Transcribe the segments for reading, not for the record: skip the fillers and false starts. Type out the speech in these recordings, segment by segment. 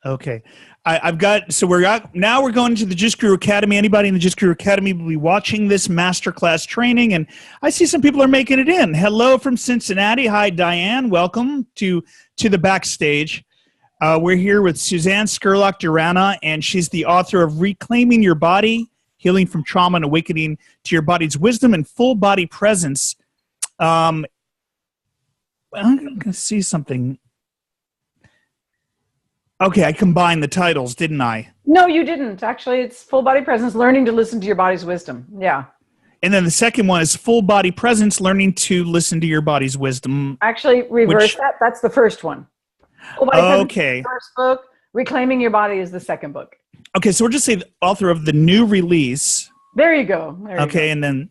Okay. Now we're going into the Juice Guru Academy. Anybody in the Juice Guru Academy will be watching this masterclass training, and I see some people are making it in. Hello from Cincinnati. Hi, Diane. Welcome to the backstage. We're here with Suzanne Scurlock-Durana, and she's the author of Reclaiming Your Body, Healing from Trauma and Awakening to Your Body's Wisdom and Full Body Presence. I'm going to see something. Okay, I combined the titles, didn't I? No, you didn't. Actually, it's Full Body Presence, Learning to Listen to Your Body's Wisdom. Yeah. And then the second one is Full Body Presence, Learning to Listen to Your Body's Wisdom. Actually, reverse that. That's the first one. Full Body Presence is the first book. Reclaiming Your Body is the second book. Okay, so we'll just say the author of the new release. There you go. Okay, and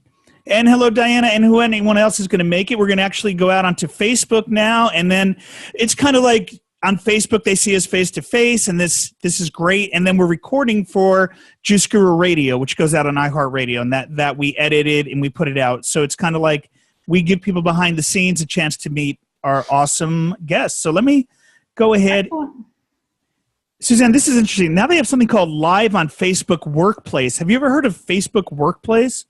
hello, Diana, and anyone else is going to make it. We're going to actually go out onto Facebook now, and then it's kind of like on Facebook, they see us face-to-face, and this is great. And then we're recording for Juice Guru Radio, which goes out on iHeartRadio, and that we edited and we put it out. So it's kind of like we give people behind the scenes a chance to meet our awesome guests. So let me go ahead. Suzanne, this is interesting. Now they have something called Live on Facebook Workplace. Have you ever heard of Facebook Workplace?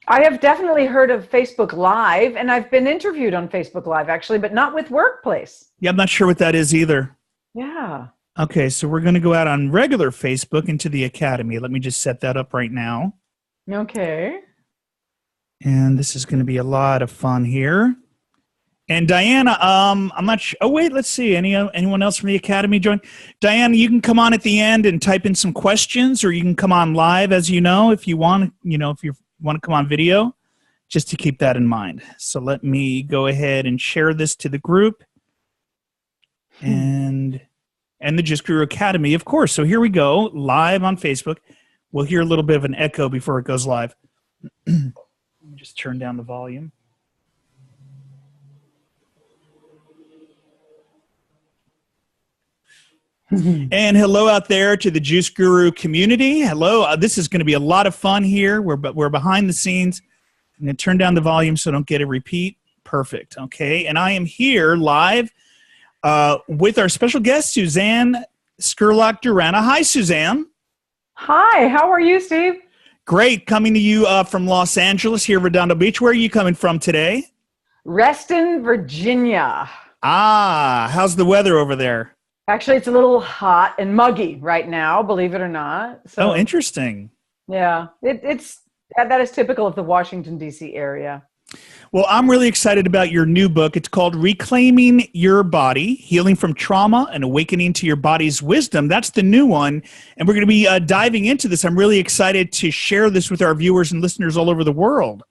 I have definitely heard of Facebook Live, and I've been interviewed on Facebook Live, actually, but not with Workplace. Yeah, I'm not sure what that is either. Yeah. Okay, so we're going to go out on regular Facebook into the Academy. Let me just set that up right now. Okay. And this is going to be a lot of fun here. And Diana, I'm not sure. Oh, wait, let's see. Anyone else from the Academy join? Diana, you can come on at the end and type in some questions, or you can come on live, as you know, if you want, if you want to come on video, just to keep that in mind. So let me go ahead and share this to the group and the Juice Guru Academy, of course. So here we go, live on Facebook. We'll hear a little bit of an echo before it goes live. Let me just turn down the volume. And hello out there to the Juice Guru community. Hello. This is going to be a lot of fun here. We're behind the scenes. I'm going to turn down the volume so I don't get a repeat. Perfect. Okay. And I am here live with our special guest, Suzanne Scurlock-Durana. Hi, Suzanne. Hi. How are you, Steve? Great. Coming to you from Los Angeles here, Redondo Beach. Where are you coming from today? Reston, Virginia. Ah, how's the weather over there? Actually, it's a little hot and muggy right now, believe it or not. So, oh, interesting. Yeah, that is typical of the Washington, D.C. area. Well, I'm really excited about your new book. It's called Reclaiming Your Body, Healing from Trauma and Awakening to Your Body's Wisdom. That's the new one, and we're going to be diving into this. I'm really excited to share this with our viewers and listeners all over the world.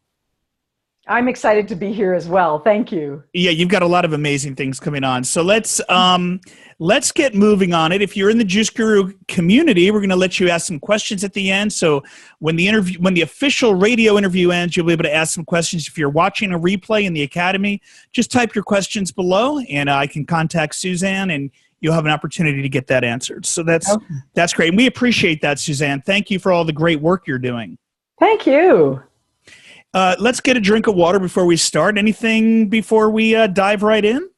I'm excited to be here as well. Thank you. Yeah, you've got a lot of amazing things coming on. So let's get moving on it. If you're in the Juice Guru community, we're going to let you ask some questions at the end. So when the official radio interview ends, you'll be able to ask some questions. If you're watching a replay in the Academy, just type your questions below, and I can contact Suzanne, and you'll have an opportunity to get that answered. So that's great. And we appreciate that, Suzanne. Thank you for all the great work you're doing. Thank you. Let's get a drink of water before we start. Anything before we dive right in?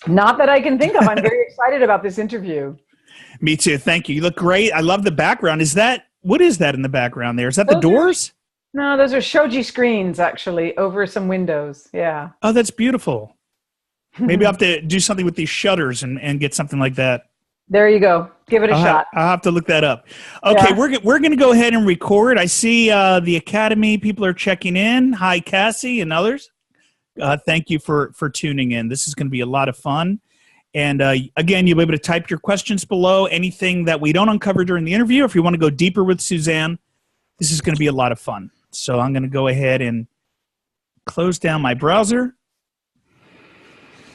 Not that I can think of. I'm very excited about this interview. Me too. Thank you. You look great. I love the background. What is that in the background there? Is that the doors? No, those are shoji screens, actually, over some windows. Yeah. Oh, that's beautiful. Maybe I'll have to do something with these shutters and get something like that. There you go. Give it a shot. I'll have to look that up. Okay, yeah. We're going to go ahead and record. I see the Academy people are checking in. Hi, Cassie and others. Thank you for tuning in. This is going to be a lot of fun. And again, you'll be able to type your questions below. Anything that we don't uncover during the interview, if you want to go deeper with Suzanne, this is going to be a lot of fun. So I'm going to go ahead and close down my browser.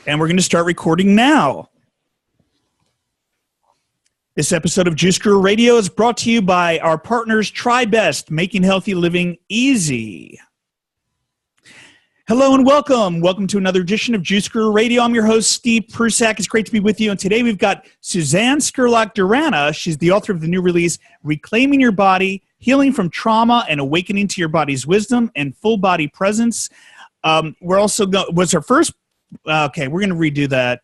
And we're going to start recording now. This episode of Juice Guru Radio is brought to you by our partners TriBest, making healthy living easy. Hello and welcome. Welcome to another edition of Juice Guru Radio. I'm your host, Steve Prusak. It's great to be with you. And today we've got Suzanne Scurlock-Durana. She's the author of the new release, Reclaiming Your Body, Healing from Trauma and Awakening to Your Body's Wisdom and Full Body Presence. We're also going, was her first, okay, we're going to redo that.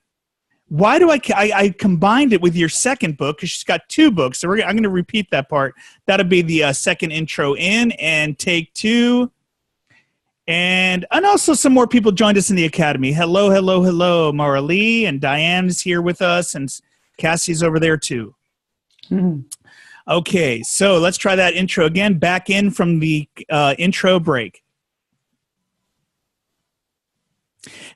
Why do I combined it with your second book because she's got two books. So I'm going to repeat that part. That'll be the second intro in and take two. And also some more people joined us in the Academy. Hello, hello, hello. Mara Lee and Diane is here with us, and Cassie's over there too. Mm-hmm. Okay, so let's try that intro again. Back in from the intro break.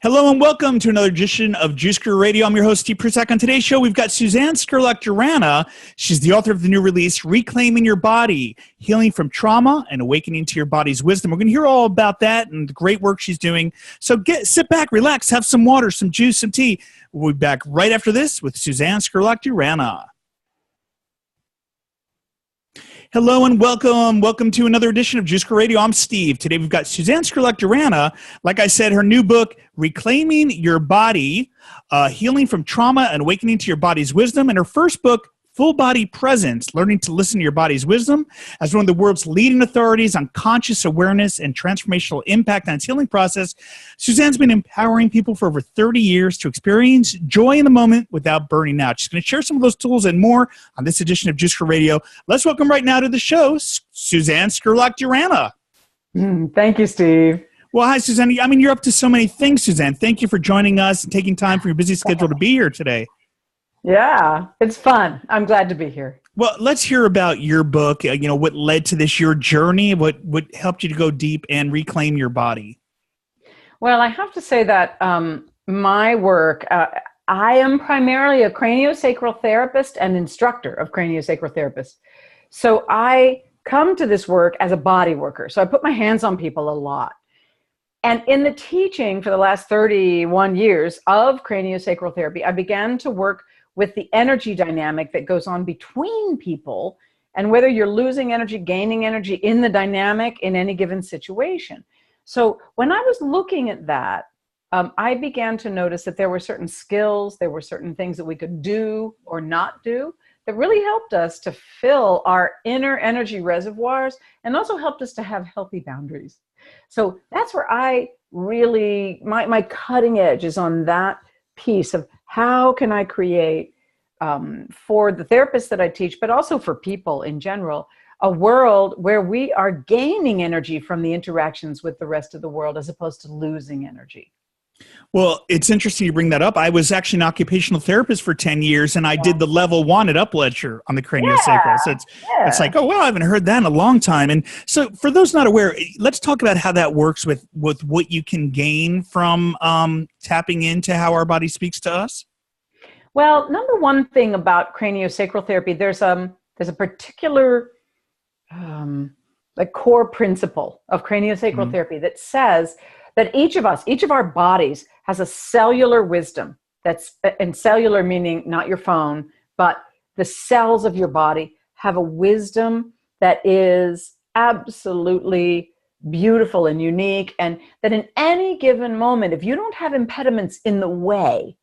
Hello and welcome to another edition of Juice Guru Radio. I'm your host, Steve Prusak. On today's show, we've got Suzanne Scurlock-Durana. She's the author of the new release, Reclaiming Your Body, Healing from Trauma and Awakening to Your Body's Wisdom. We're going to hear all about that and the great work she's doing. So sit back, relax, have some water, some juice, some tea. We'll be back right after this with Suzanne Scurlock-Durana. Hello and welcome. Welcome to another edition of Juice Guru Radio. I'm Steve. Today we've got Suzanne Scurlock-Durana. Like I said, her new book, Reclaiming Your Body, Healing from Trauma and Awakening to Your Body's Wisdom. And her first book, Full Body Presence, Learning to Listen to Your Body's Wisdom. As one of the world's leading authorities on conscious awareness and transformational impact on its healing process, Suzanne's been empowering people for over 30 years to experience joy in the moment without burning out. She's going to share some of those tools and more on this edition of Juice Guru Radio. Let's welcome right now to the show, Suzanne Scurlock-Durana. Thank you, Steve. Well, hi, Suzanne. I mean, you're up to so many things, Suzanne. Thank you for joining us and taking time from your busy schedule to be here today. Yeah, it's fun. I'm glad to be here. Well, let's hear about your book, what led to this, your journey, what helped you to go deep and reclaim your body. Well, I have to say that my work, I am primarily a craniosacral therapist and instructor of craniosacral therapists. So I come to this work as a body worker. So I put my hands on people a lot. And in the teaching for the last 31 years of craniosacral therapy, I began to work with the energy dynamic that goes on between people and whether you're losing energy, gaining energy in the dynamic in any given situation. So when I was looking at that, I began to notice that there were certain skills, there were certain things that we could do or not do that really helped us to fill our inner energy reservoirs and also helped us to have healthy boundaries. So that's where I really, my cutting edge is on that piece of how can I create for the therapists that I teach, but also for people in general, a world where we are gaining energy from the interactions with the rest of the world as opposed to losing energy. Well, it's interesting you bring that up. I was actually an occupational therapist for 10 years, and I did the level 1 at Up lecture on the craniosacral. So it's like, oh, well, I haven't heard that in a long time. And so for those not aware, let's talk about how that works with what you can gain from tapping into how our body speaks to us. Well, number one thing about craniosacral therapy, there's a particular core principle of craniosacral therapy that says that each of our bodies has a cellular wisdom. And cellular meaning not your phone, but the cells of your body have a wisdom that is absolutely beautiful and unique. And that in any given moment, if you don't have impediments in the way,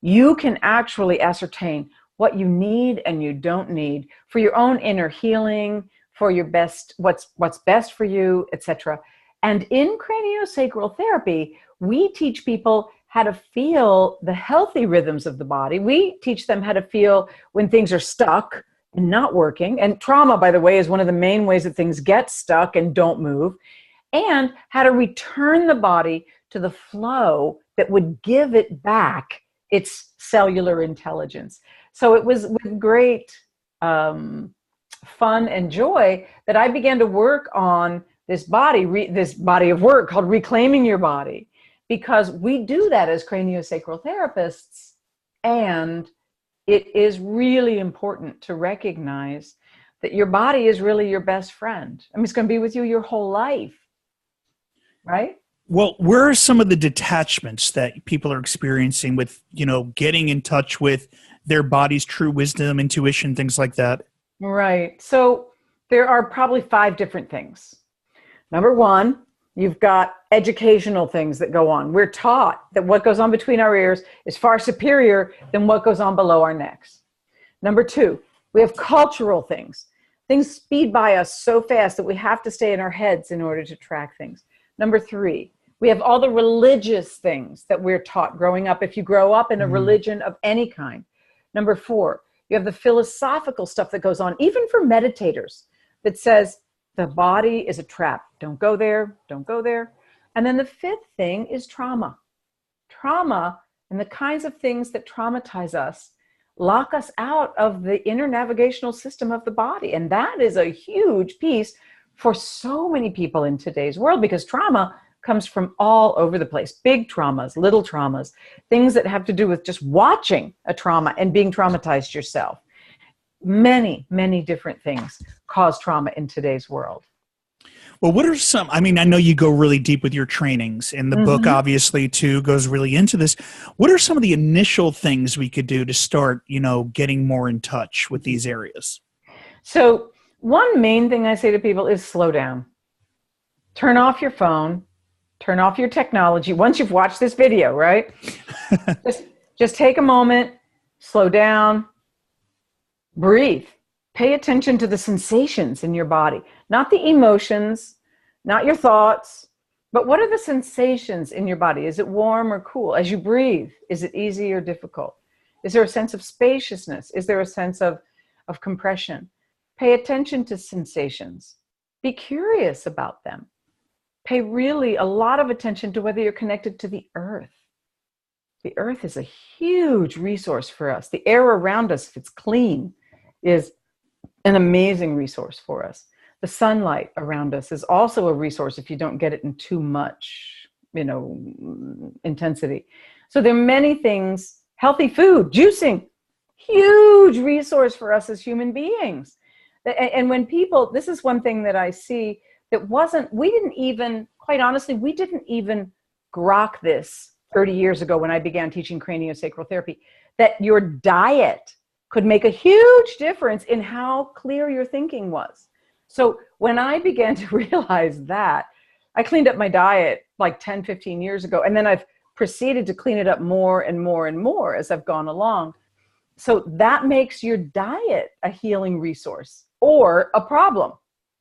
you can actually ascertain what you need and you don't need for your own inner healing, for your best, what's best for you, etc. And in craniosacral therapy, we teach people how to feel the healthy rhythms of the body. We teach them how to feel when things are stuck and not working. And trauma, by the way, is one of the main ways that things get stuck and don't move. And how to return the body to the flow that would give it back its cellular intelligence. So it was with great fun and joy that I began to work on this body of work called Reclaiming Your Body, because we do that as craniosacral therapists, and it is really important to recognize that your body is really your best friend. I mean, it's going to be with you your whole life, right? Well, where are some of the detachments that people are experiencing with, getting in touch with their body's true wisdom, intuition, things like that? Right. So there are probably 5 different things. Number one, you've got educational things that go on. We're taught that what goes on between our ears is far superior than what goes on below our necks. Number 2, we have cultural things. Things speed by us so fast that we have to stay in our heads in order to track things. Number 3, We have all the religious things that we're taught growing up, if you grow up in a religion of any kind. Number 4, you have the philosophical stuff that goes on, even for meditators, that says the body is a trap. Don't go there. Don't go there. And then the 5th thing is trauma. Trauma and the kinds of things that traumatize us lock us out of the inner navigational system of the body. And that is a huge piece for so many people in today's world, because trauma comes from all over the place. Big traumas, little traumas, things that have to do with just watching a trauma and being traumatized yourself. Many, many different things cause trauma in today's world. Well, what are some, I mean, I know you go really deep with your trainings, and the book obviously too goes really into this. What are some of the initial things we could do to start, getting more in touch with these areas? So one main thing I say to people is slow down. Turn off your phone, turn off your technology. Once you've watched this video, right? just take a moment, slow down, breathe. Pay attention to the sensations in your body, not the emotions, not your thoughts, but what are the sensations in your body? Is it warm or cool? As you breathe, is it easy or difficult? Is there a sense of spaciousness? Is there a sense of compression? Pay attention to sensations. Be curious about them. Pay really a lot of attention to whether you're connected to the earth. The earth is a huge resource for us. The air around us, if it's clean, is an amazing resource for us. The sunlight around us is also a resource if you don't get it in too much, intensity. So there are many things. Healthy food, juicing, huge resource for us as human beings. And when people, this is one thing that I see that we didn't even grok this 30 years ago when I began teaching craniosacral therapy, that your diet could make a huge difference in how clear your thinking was. So when I began to realize that, I cleaned up my diet like 10, 15 years ago, and then I've proceeded to clean it up more and more and more as I've gone along. So that makes your diet a healing resource or a problem.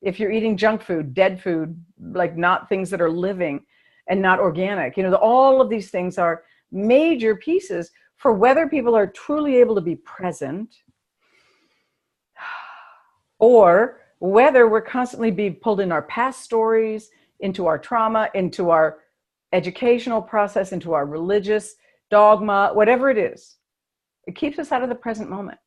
If you're eating junk food, dead food, like not things that are living and not organic, all of these things are major pieces for whether people are truly able to be present or whether we're constantly being pulled in our past stories, into our trauma, into our educational process, into our religious dogma, whatever it is. It keeps us out of the present moment.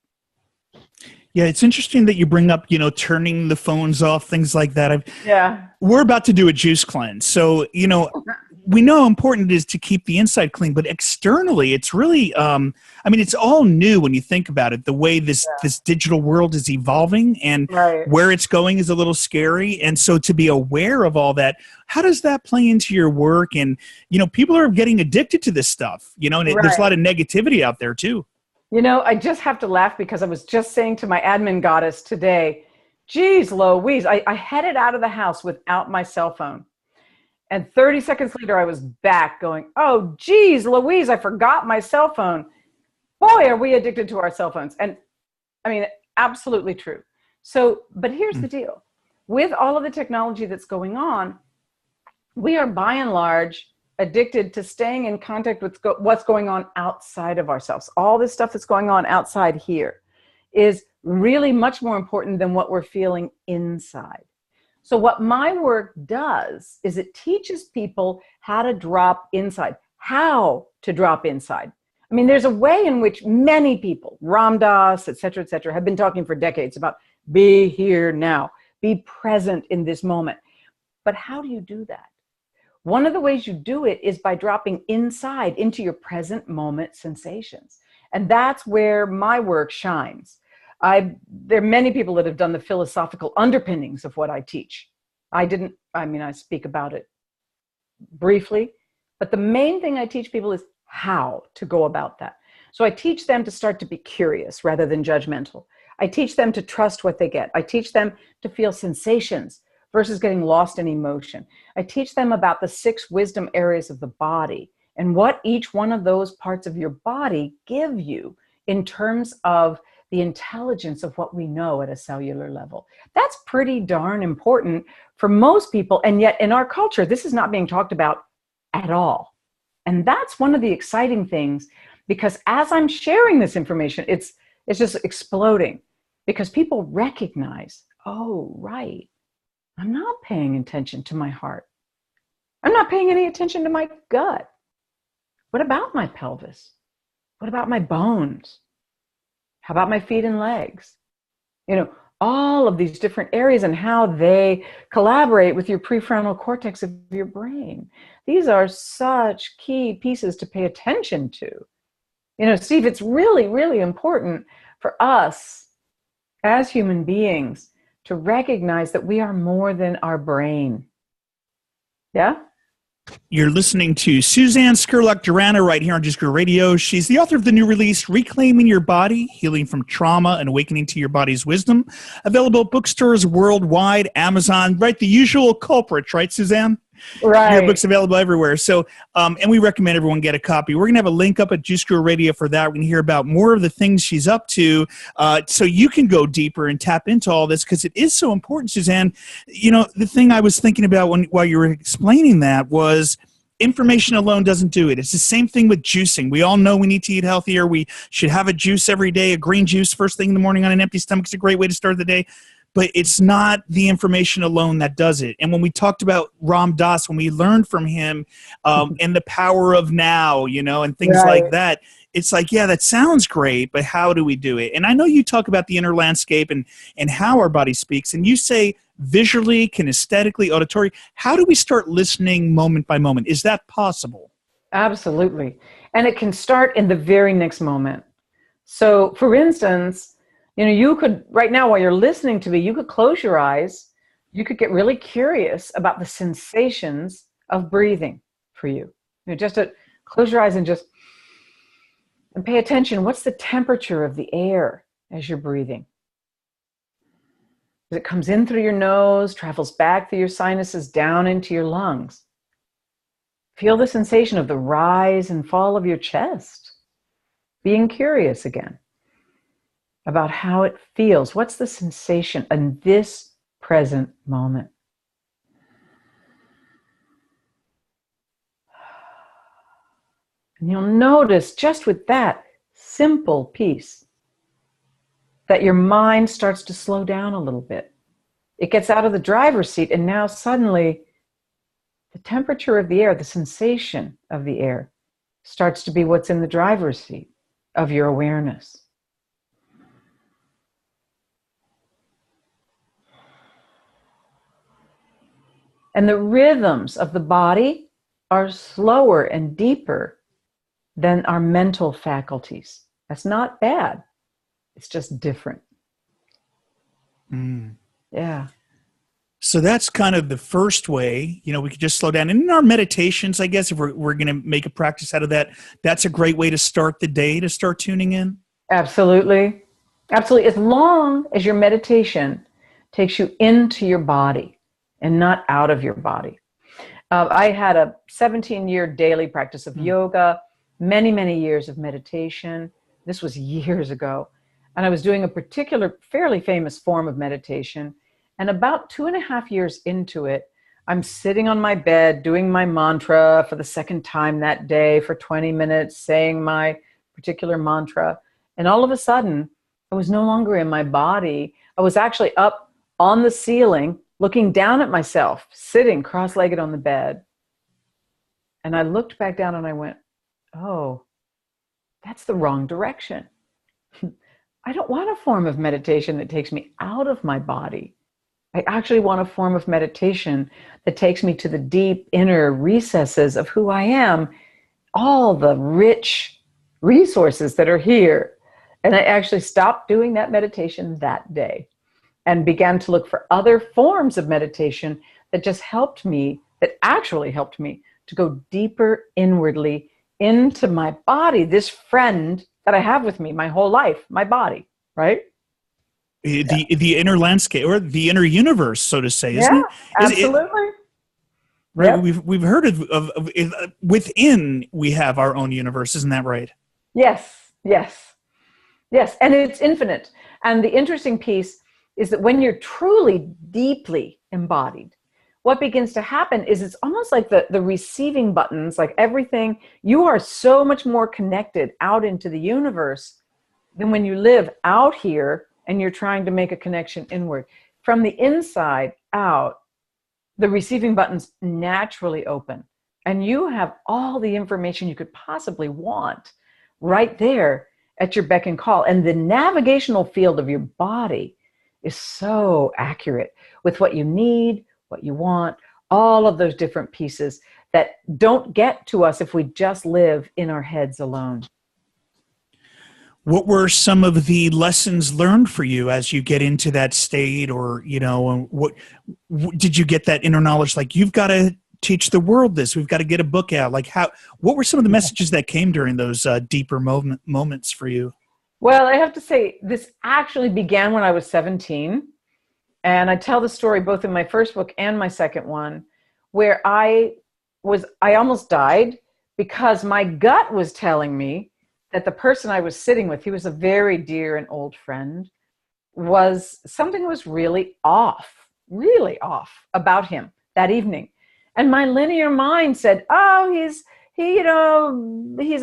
Yeah, it's interesting that you bring up, turning the phones off, things like that. Yeah. We're about to do a juice cleanse. So, we know how important it is to keep the inside clean, but externally, it's really, it's all new when you think about it. The way this digital world is evolving and where it's going is a little scary. And so to be aware of all that, how does that play into your work? And, people are getting addicted to this stuff, and there's a lot of negativity out there too. I just have to laugh because I was just saying to my admin goddess today, geez, Louise, I headed out of the house without my cell phone. And 30 seconds later, I was back going, oh, geez, Louise, I forgot my cell phone. Boy, are we addicted to our cell phones. And absolutely true. So, but here's the deal. With all of the technology that's going on, we are by and large addicted to staying in contact with what's going on outside of ourselves. All this stuff that's going on outside here is really much more important than what we're feeling inside. So what my work does is it teaches people how to drop inside, how to drop inside. There's a way in which many people, Ram Dass, et cetera, have been talking for decades about be here now, be present in this moment. But how do you do that? One of the ways you do it is by dropping inside into your present moment sensations. And that's where my work shines. There are many people that have done the philosophical underpinnings of what I teach. I speak about it briefly, but the main thing I teach people is how to go about that. So I teach them to start to be curious rather than judgmental. I teach them to trust what they get. I teach them to feel sensations versus getting lost in emotion. I teach them about the 6 wisdom areas of the body and what each one of those parts of your body give you in terms of the intelligence of what we know at a cellular level. That's pretty darn important for most people. And yet in our culture, this is not being talked about at all. And that's one of the exciting things, because as I'm sharing this information, it's just exploding, because people recognize, oh, right, I'm not paying attention to my heart. I'm not paying any attention to my gut. What about my pelvis? What about my bones? How about my feet and legs? All of these different areas and how they collaborate with your prefrontal cortex of your brain. These are such key pieces to pay attention to. Steve, it's really, really important for us as human beings to recognize that we are more than our brain. Yeah? You're listening to Suzanne Scurlock-Durana right here on Just Grow Radio. She's the author of the new release, Reclaiming Your Body, Healing from Trauma and Awakening to Your Body's Wisdom. Available at bookstores worldwide, Amazon, right? The usual culprits, right, Suzanne? Right. Your book's available everywhere. So, and we recommend everyone get a copy. We're going to have a link up at Juice Grow Radio for that. We can hear about more of the things she's up to, so you can go deeper and tap into all this, because it is so important, Suzanne. The thing I was thinking about while you were explaining that was information alone doesn't do it. It's the same thing with juicing. We all know we need to eat healthier. We should have a juice every day, a green juice first thing in the morning on an empty stomach. It's a great way to start the day. But it's not the information alone that does it. And when we talked about Ram Dass, when we learned from him and the power of now, and things like that, it's like, yeah, that sounds great, but how do we do it? And I know you talk about the inner landscape and how our body speaks, and you say visually, kinesthetically, auditory. How do we start listening moment by moment? Is that possible? Absolutely. And it can start in the very next moment. So, for instance, you could, right now while you're listening to me, you could close your eyes. You could get really curious about the sensations of breathing for you. Just to close your eyes and pay attention. What's the temperature of the air as you're breathing? As it comes in through your nose, travels back through your sinuses, down into your lungs. Feel the sensation of the rise and fall of your chest. Being curious again about how it feels. What's the sensation in this present moment? And you'll notice just with that simple piece that your mind starts to slow down a little bit. It gets out of the driver's seat, and now suddenly the temperature of the air, the sensation of the air, starts to be what's in the driver's seat of your awareness. And the rhythms of the body are slower and deeper than our mental faculties. That's not bad. It's just different. Yeah. So that's kind of the first way, we could just slow down. And in our meditations, I guess, if we're going to make a practice out of that, that's a great way to start the day, to start tuning in. Absolutely. Absolutely. As long as your meditation takes you into your body and not out of your body. I had a 17-year daily practice of yoga, many, many years of meditation. This was years ago. And I was doing a particular, fairly famous form of meditation. And about 2.5 years into it, I'm sitting on my bed doing my mantra for the second time that day for 20 minutes, saying my particular mantra. And all of a sudden, I was no longer in my body. I was actually up on the ceiling, looking down at myself, sitting cross-legged on the bed. And I looked back down and I went, oh, that's the wrong direction. I don't want a form of meditation that takes me out of my body. I actually want a form of meditation that takes me to the deep inner recesses of who I am, all the rich resources that are here. And I actually stopped doing that meditation that day and began to look for other forms of meditation that just helped me, that actually helped me to go deeper inwardly into my body, this friend that I have with me my whole life, my body, right? The inner landscape, or the inner universe, so to say, isn't it? Absolutely. Right. Yep. We've heard of within we have our own universe, isn't that right? Yes. And it's infinite. And the interesting piece is that when you're truly deeply embodied, what begins to happen is it's almost like the receiving buttons, like everything, you are so much more connected out into the universe than when you live out here and you're trying to make a connection inward. From the inside out, the receiving buttons naturally open, and you have all the information you could possibly want right there at your beck and call. And the navigational field of your body is so accurate with what you need, what you want, all of those different pieces that don't get to us if we just live in our heads alone. What were some of the lessons learned for you as you get into that state, or, what did you get that inner knowledge? Like, you've got to teach the world this, we've got to get a book out. Like, what were some of the messages that came during those deeper moments for you? Well, I have to say, this actually began when I was 17. And I tell the story both in my first book and my second one, where I almost died because my gut was telling me that the person I was sitting with, he was a very dear and old friend, something was really off about him that evening. And my linear mind said, oh, he's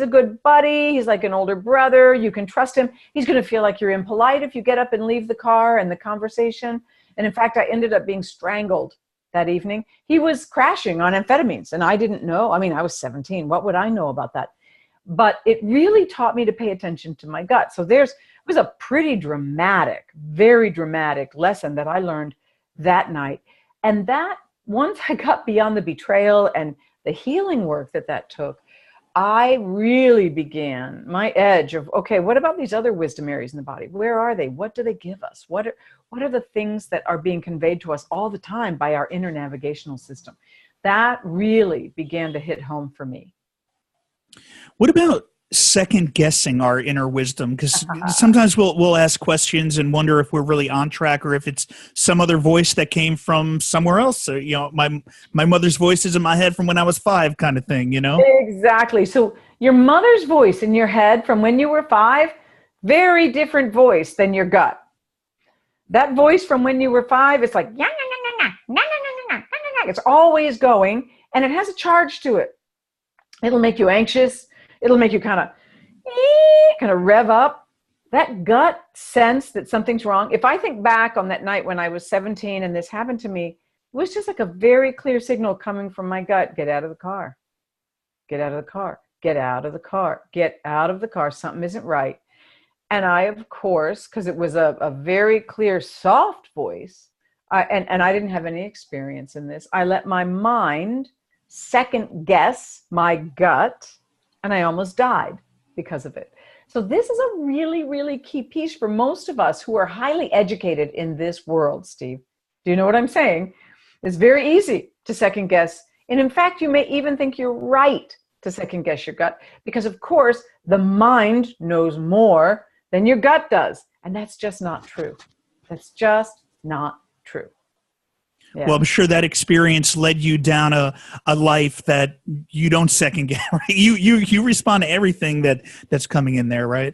a good buddy. He's like an older brother. You can trust him. He's going to feel like you're impolite if you get up and leave the car and the conversation. And in fact, I ended up being strangled that evening. He was crashing on amphetamines, and I didn't know. I mean, I was 17. What would I know about that? But it really taught me to pay attention to my gut. So it was a pretty dramatic, very dramatic lesson that I learned that night. And that, once I got beyond the betrayal and the healing work that took, I really began my edge of, okay, what about these other wisdom areas in the body? Where are they? What do they give us? What are the things that are being conveyed to us all the time by our inner navigational system? That really began to hit home for me. What about second guessing our inner wisdom? Because sometimes we'll ask questions and wonder if we're really on track, or if it's some other voice that came from somewhere else. So, my mother's voice is in my head from when I was 5, kind of thing, Exactly. So your mother's voice in your head from when you were 5, very different voice than your gut. That voice from when you were 5, it's like, it's always going, and it has a charge to it. It'll make you anxious. It'll make you kind of rev up. That gut sense that something's wrong. If I think back on that night when I was 17 and this happened to me, it was just like a very clear signal coming from my gut. Get out of the car. Get out of the car. Get out of the car. Get out of the car. Something isn't right. And I, of course, because it was a very clear, soft voice, and I didn't have any experience in this, I let my mind second guess my gut, and I almost died because of it. So this is a really, really key piece for most of us who are highly educated in this world, Steve. Do you know what I'm saying? It's very easy to second guess. And in fact, you may even think you're right to second guess your gut, because of course, the mind knows more than your gut does. And that's just not true. That's just not true. Yeah. Well, I'm sure that experience led you down a life that you don't second guess. Right? You respond to everything that's coming in there, right?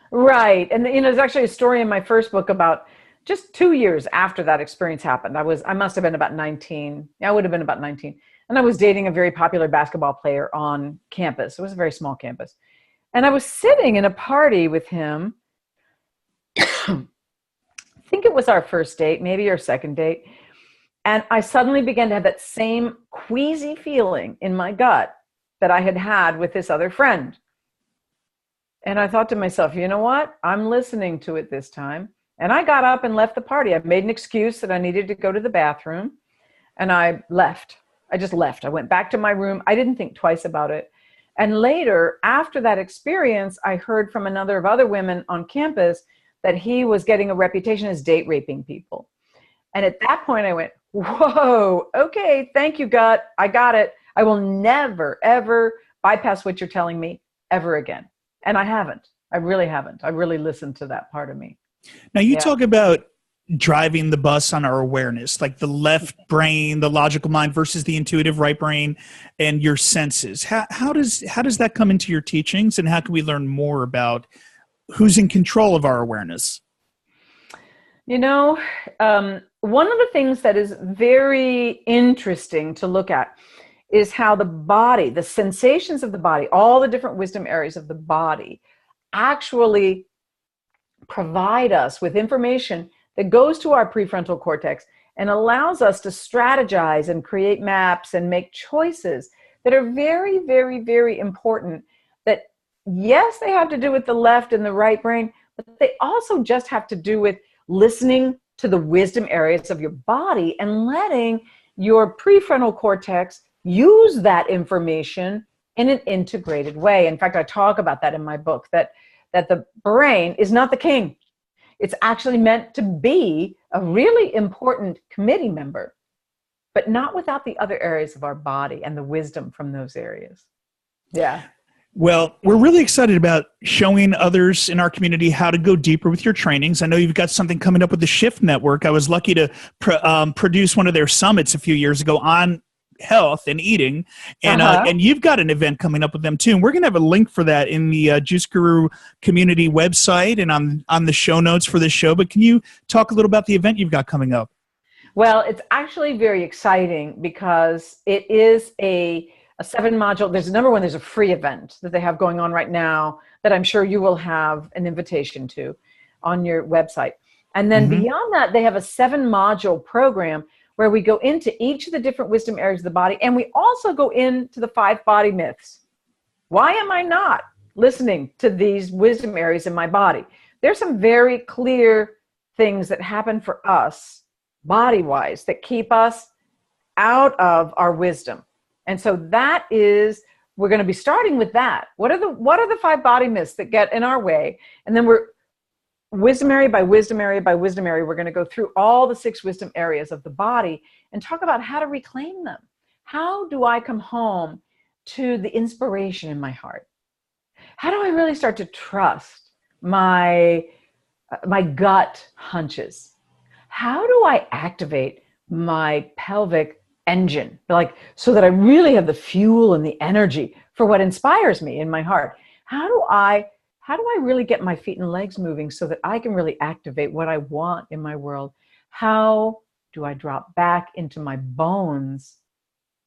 Right. And there's actually a story in my first book about just 2 years after that experience happened. I must have been about 19. I would have been about 19. And I was dating a very popular basketball player on campus. It was a very small campus. And I was sitting in a party with him. I think it was our first date, maybe our second date. And I suddenly began to have that same queasy feeling in my gut that I had with this other friend. And I thought to myself, you know what? I'm listening to it this time. And I got up and left the party. I made an excuse that I needed to go to the bathroom. And I left. I just left. I went back to my room. I didn't think twice about it. And later, after that experience, I heard from another of other women on campus that he was getting a reputation as date raping people. And at that point I went, whoa, okay, thank you, gut. I got it. I will never, ever bypass what you're telling me ever again. And I haven't. I really haven't. I really listened to that part of me. Now you talk about driving the bus on our awareness, like the left brain, the logical mind versus the intuitive right brain and your senses. How does that come into your teachings, and how can we learn more about who's in control of our awareness? You know, one of the things that is very interesting to look at is how the body, the sensations of the body, all the different wisdom areas of the body actually provide us with information that goes to our prefrontal cortex and allows us to strategize and create maps and make choices that are very, very, very important. That, yes, they have to do with the left and the right brain, but they also just have to do with listening to the wisdom areas of your body and letting your prefrontal cortex use that information in an integrated way. In fact, I talk about that in my book, that the brain is not the king. It's actually meant to be a really important committee member, but not without the other areas of our body and the wisdom from those areas. Yeah. Well, we're really excited about showing others in our community how to go deeper with your trainings. I know you've got something coming up with the Shift Network. I was lucky to produce one of their summits a few years ago on health and eating, and you've got an event coming up with them too. And we're going to have a link for that in the Juice Guru community website and on the show notes for this show. But can you talk a little about the event you've got coming up? Well, it's actually very exciting because it is a 7-module. There's number one, there's a free event that they have going on right now that I'm sure you will have an invitation to on your website. And then beyond that, they have a 7-module program where we go into each of the different wisdom areas of the body. And we also go into the 5 body myths. Why am I not listening to these wisdom areas in my body? There's some very clear things that happen for us body-wise that keep us out of our wisdom. And so that is, we're going to be starting with that. What are the 5 body myths that get in our way? And then we're wisdom area by wisdom area by wisdom area. We're going to go through all the 6 wisdom areas of the body and talk about how to reclaim them. How do I come home to the inspiration in my heart? How do I really start to trust my gut hunches? How do I activate my pelvic engine, so that I really have the fuel and the energy for what inspires me in my heart? How do I really get my feet and legs moving so that I can really activate what I want in my world? How do I drop back into my bones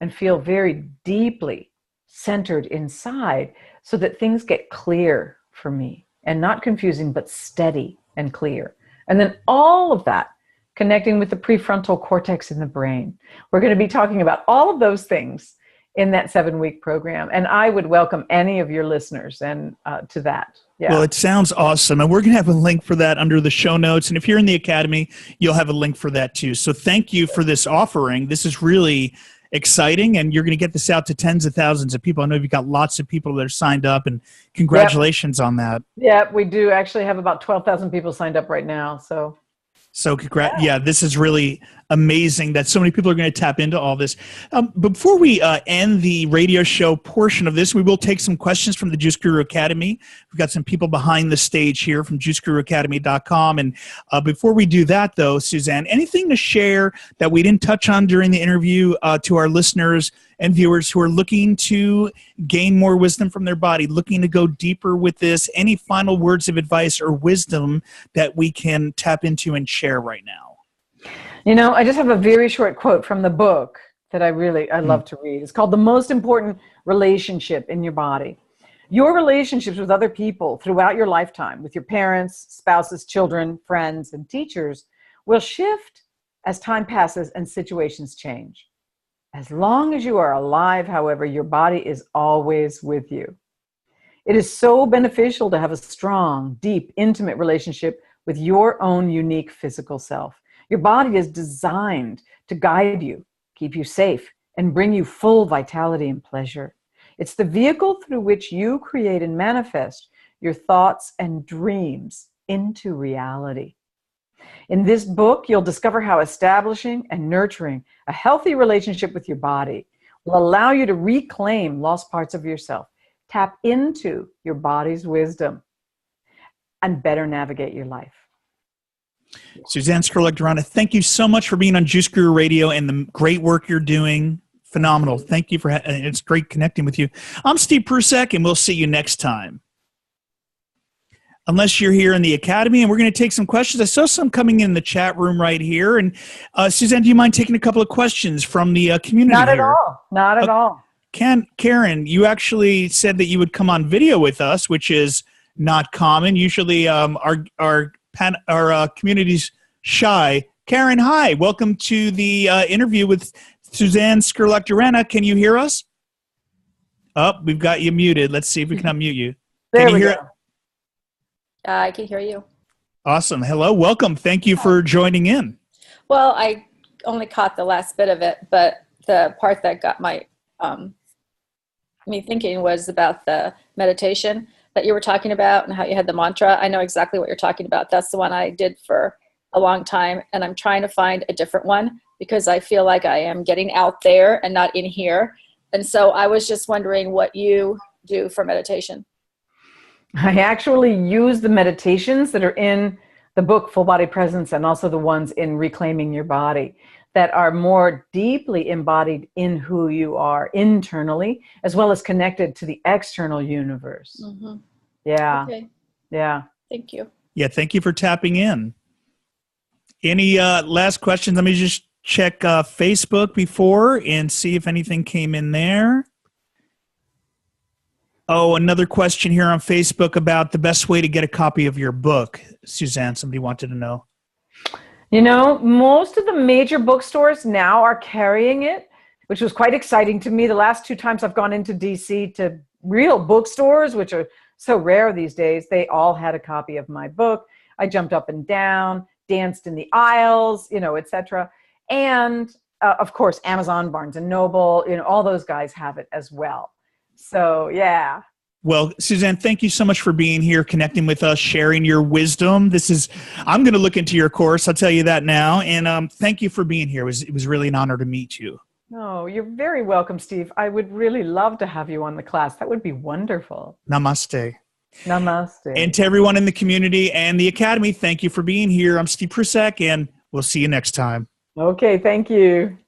and feel very deeply centered inside so that things get clear for me and not confusing, but steady and clear? And then all of that connecting with the prefrontal cortex in the brain. We're going to be talking about all of those things in that 7-week program. And I would welcome any of your listeners and to that. Yeah. Well, it sounds awesome. And we're going to have a link for that under the show notes. And if you're in the Academy, you'll have a link for that too. So thank you for this offering. This is really exciting, and you're going to get this out to tens of thousands of people. I know you've got lots of people that are signed up, and congratulations on that. Yeah, we do actually have about 12,000 people signed up right now. So this is really amazing that so many people are going to tap into all this. Before we end the radio show portion of this, we will take some questions from the Juice Guru Academy. We've got some people behind the stage here from juiceguruacademy.com. And before we do that, though, Suzanne, anything to share that we didn't touch on during the interview to our listeners and viewers who are looking to gain more wisdom from their body, looking to go deeper with this? Any final words of advice or wisdom that we can tap into and share right now? You know, I just have a very short quote from the book that I love to read. It's called The Most Important Relationship in Your Body. Your relationships with other people throughout your lifetime, with your parents, spouses, children, friends, and teachers, will shift as time passes and situations change. As long as you are alive, however, your body is always with you. It is so beneficial to have a strong, deep, intimate relationship with your own unique physical self. Your body is designed to guide you, keep you safe, and bring you full vitality and pleasure. It's the vehicle through which you create and manifest your thoughts and dreams into reality. In this book, you'll discover how establishing and nurturing a healthy relationship with your body will allow you to reclaim lost parts of yourself, tap into your body's wisdom, and better navigate your life. Suzanne Scurlock-Durana, thank you so much for being on Juice Guru Radio and the great work you're doing. Phenomenal. Thank you for it's great connecting with you. I'm Steve Prusek, and we'll see you next time. unless you're here in the Academy, and we're going to take some questions. I saw some coming in the chat room right here. And Suzanne, do you mind taking a couple of questions from the community Not here? at all. Not at all. Karen, you actually said that you would come on video with us, which is not common. Usually our community's shy. Karen, hi. Welcome to the interview with Suzanne Scurlock-Durana. Can you hear us? Oh, we've got you muted. Let's see if we can unmute you. There we go. I can hear you. Awesome. Hello. Welcome. Thank you for joining in. Well, I only caught the last bit of it, but the part that got my me thinking was about the meditation that you were talking about and how you had the mantra. I know exactly what you're talking about. That's the one I did for a long time, and I'm trying to find a different one because I feel like I am getting out there and not in here. And so I was just wondering what you do for meditation. I actually use the meditations that are in the book Full Body Presence and also the ones in Reclaiming Your Body that are more deeply embodied in who you are internally, as well as connected to the external universe. Mm-hmm. Yeah. Okay. Yeah. Thank you. Yeah, thank you for tapping in. Any last questions? Let me just check Facebook before and see if anything came in there. Oh, another question here on Facebook about the best way to get a copy of your book. Suzanne, somebody wanted to know. You know, most of the major bookstores now are carrying it, which was quite exciting to me. The last 2 times I've gone into DC to real bookstores, which are so rare these days, they all had a copy of my book. I jumped up and down, danced in the aisles, you know, etc. And of course, Amazon, Barnes and Noble, you know, all those guys have it as well. So, yeah. Well, Suzanne, thank you so much for being here, connecting with us, sharing your wisdom. I'm going to look into your course. I'll tell you that now. And thank you for being here. It was really an honor to meet you. Oh, you're very welcome, Steve. I would really love to have you on the class. That would be wonderful. Namaste. Namaste. And to everyone in the community and the Academy, thank you for being here. I'm Steve Prusek, and we'll see you next time. Okay, thank you.